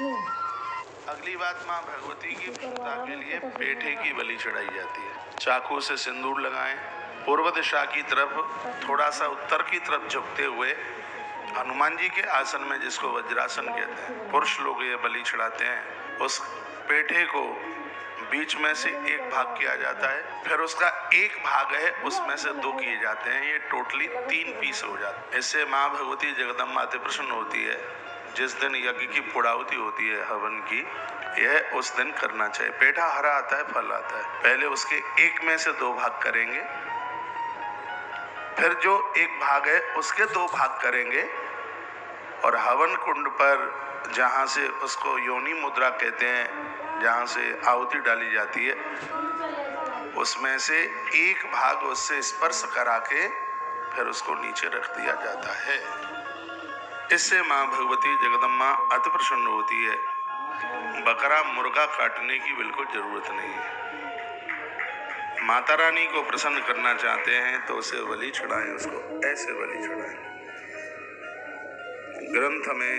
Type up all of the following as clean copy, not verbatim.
अगली बात, माँ भगवती की प्रसन्नता के लिए पेठे की बलि चढ़ाई जाती है। चाकू से सिंदूर लगाएं, पूर्व दिशा की तरफ थोड़ा सा उत्तर की तरफ झुकते हुए हनुमान जी के आसन में, जिसको वज्रासन कहते हैं, पुरुष लोग ये बलि चढ़ाते हैं। उस पेठे को बीच में से एक भाग किया जाता है, फिर उसका एक भाग है उसमें से दो किए जाते हैं, ये टोटली 3 पीस हो जाते हैं। इससे माँ भगवती जगदम्बा अति प्रसन्न होती है। जिस दिन यज्ञ की पूर्णाहुति होती है हवन की, यह उस दिन करना चाहिए। पेठा हरा आता है, फल आता है। पहले उसके एक में से 2 भाग करेंगे, फिर जो एक भाग है उसके 2 भाग करेंगे, और हवन कुंड पर जहाँ से उसको योनि मुद्रा कहते हैं, जहाँ से आहुति डाली जाती है, उसमें से एक भाग उससे स्पर्श करा के फिर उसको नीचे रख दिया जाता है। इससे माँ भगवती जगदम्बा अति प्रसन्न होती है। बकरा मुर्गा काटने की बिल्कुल जरूरत नहीं है। माता रानी को प्रसन्न करना चाहते हैं तो उसे बलि चढ़ाएं, उसको ऐसे बलि चढ़ाएं। ग्रंथ में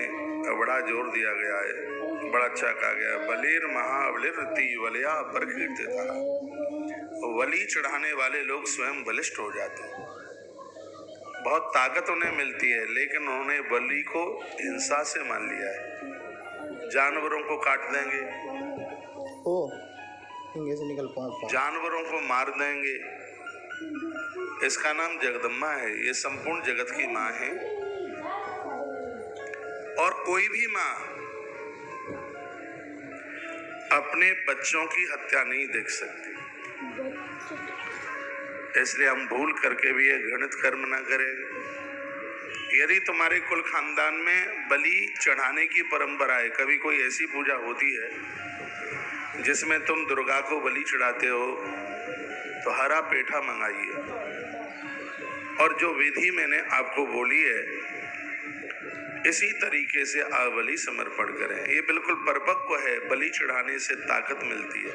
बड़ा जोर दिया गया है, बड़ा अच्छा कहा गया, बलिर महाबलिरति बलिया पर कीर्तिता। बलि चढ़ाने वाले लोग स्वयं बलिष्ठ हो जाते हैं, बहुत ताकत उन्हें मिलती है, लेकिन उन्होंने बलि को हिंसा से मान लिया है। जानवरों को काट देंगे, से निकल पाऊँ, जानवरों को मार देंगे। इसका नाम जगदम्बा है। ये संपूर्ण जगत की माँ है, और कोई भी माँ अपने बच्चों की हत्या नहीं देख सकती। इसलिए हम भूल करके भी ये घृणित कर्म ना करें। यदि तुम्हारे कुल खानदान में बलि चढ़ाने की परंपरा है, कभी कोई ऐसी पूजा होती है जिसमें तुम दुर्गा को बलि चढ़ाते हो, तो हरा पेठा मंगाइए, और जो विधि मैंने आपको बोली है इसी तरीके से आप बलि समर्पण करें। ये बिल्कुल परिपक्व है। बलि चढ़ाने से ताकत मिलती है,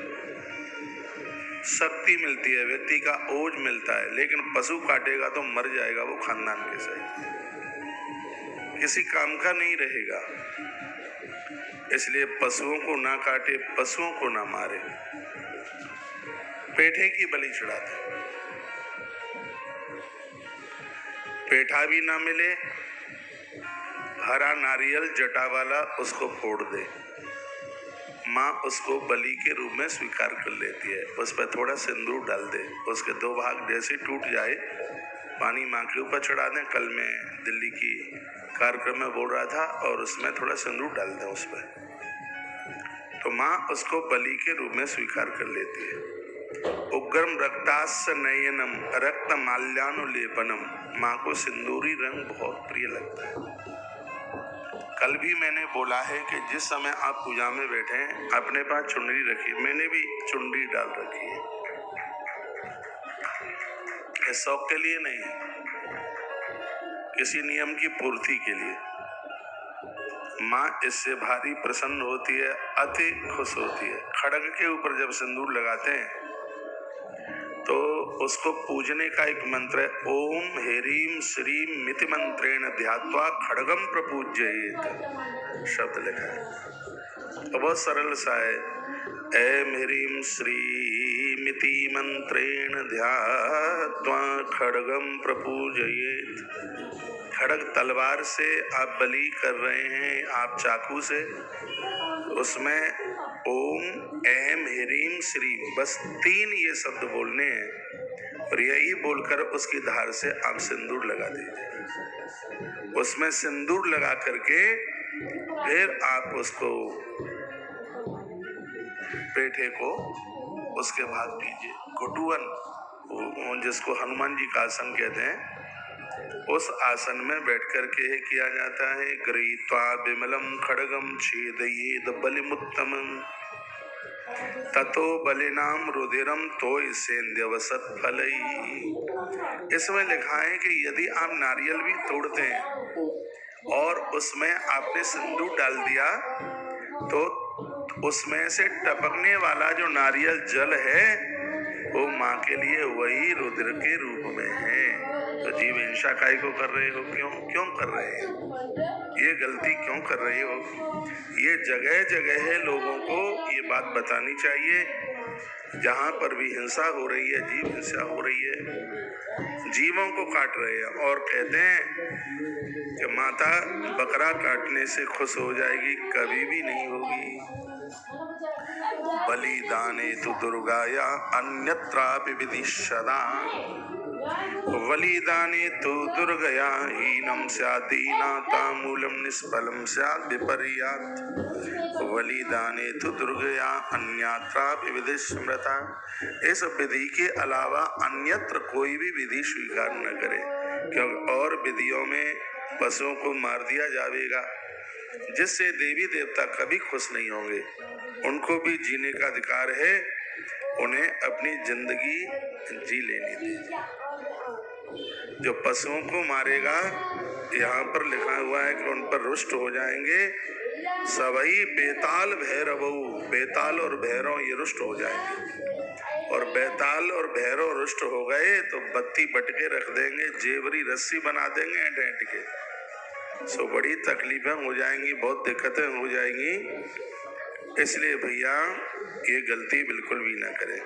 शक्ति मिलती है, व्यक्ति का ओज मिलता है। लेकिन पशु काटेगा तो मर जाएगा वो खानदान के सही, किसी काम का नहीं रहेगा। इसलिए पशुओं को ना काटे, पशुओं को ना मारे, पेठे की बलि चढ़ाते। पेठा भी ना मिले, हरा नारियल जटा वाला उसको फोड़ दे, माँ उसको बलि के रूप में स्वीकार कर लेती है। उस पर थोड़ा सिंदूर डाल दे, उसके 2 भाग जैसे टूट जाए, पानी माँ के ऊपर चढ़ा दें। कल मैं दिल्ली की कार्यक्रम में बोल रहा था, और उसमें थोड़ा सिंदूर डाल दें उस पर, तो माँ उसको बलि के रूप में स्वीकार कर लेती है। उग्रम रक्तास्य नयनम रक्त माल्यानुलेपनम, माँ को सिंदूरी रंग बहुत प्रिय लगता है। कल भी मैंने बोला है कि जिस समय आप पूजा में बैठे हैं अपने पास चुनरी रखिए। मैंने भी चुनरी डाल रखी है, इस शौक के लिए नहीं, किसी नियम की पूर्ति के लिए। माँ इससे भारी प्रसन्न होती है, अति खुश होती है। खड्ग के ऊपर जब सिंदूर लगाते हैं तो उसको पूजने का एक मंत्र है, ओम ह्रीं श्रीं मिति मंत्रेण ध्यात्वा खड्गम प्रपूज्येत, शब्द लिखा है। तो बहुत सरल सा है, ऐं ह्रीं श्रीं मिति मंत्रेण ध्यात्वा खड्गम प्रपूज्येत। खड्ग तलवार से आप बलि कर रहे हैं, आप चाकू से, उसमें ओम ऐं ह्रीं श्रीं, बस 3 ये शब्द बोलने हैं, और यही बोलकर उसकी धार से आप सिंदूर लगा दीजिए। उसमें सिंदूर लगा करके फिर आप उसको पेठे को उसके भाग कीजिए। घुटुवन, जिसको हनुमान जी का आसन कहते हैं, उस आसन में बैठ करके किया जाता है। गृहीत्वा विमलम खड्गम छेदयेद बलिमुत्तमं ततो बलिनाम रुधिरम तोय सेन्द्यवसत फलई। इसमें लिखा है कि यदि आप नारियल भी तोड़ते हैं और उसमें आपने सिंदूर डाल दिया, तो उसमें से टपकने वाला जो नारियल जल है वो माँ के लिए वही रुधिर के रूप में है। तो जीव हिंसा काय को कर रहे हो, क्यों कर रहे हो, ये गलती क्यों कर रहे हो? ये जगह जगह लोगों को ये बात बतानी चाहिए। जहां पर भी हिंसा हो रही है, जीव हिंसा हो रही है, जीवों को काट रहे हैं, और कहते हैं कि माता बकरा काटने से खुश हो जाएगी, कभी भी नहीं होगी। बलिदाने तु दुर्गाया अन्यत्रापि विधिशदा, बलिदाने तु दुर्गया हीनम स्यादीनातामूलम निष्फलम स्याद् विपर्यात्, बलिदाने तु दुर्गया अन्यत्रापि विधि स्मृता। इस विधि के अलावा अन्यत्र कोई भी विधि स्वीकार न करे, क्योंकि और विधियों में पशुओं को मार दिया जाएगा, जिससे देवी देवता कभी खुश नहीं होंगे। उनको भी जीने का अधिकार है, उन्हें अपनी जिंदगी जी लेनी दीजिए। जो पशुओं को मारेगा, यहाँ पर लिखा हुआ है कि उन पर रुष्ट हो जाएंगे सभी बेताल भैरवऊ, बेताल और भैरव ये रुष्ट हो जाएंगे, और बेताल और भैरव रुष्ट हो गए तो बत्ती बटके रख देंगे, जेवरी रस्सी बना देंगे डेंट के। सो बड़ी तकलीफें हो जाएंगी, बहुत दिक्कतें हो जाएंगी। इसलिए भैया ये गलती बिल्कुल भी ना करें।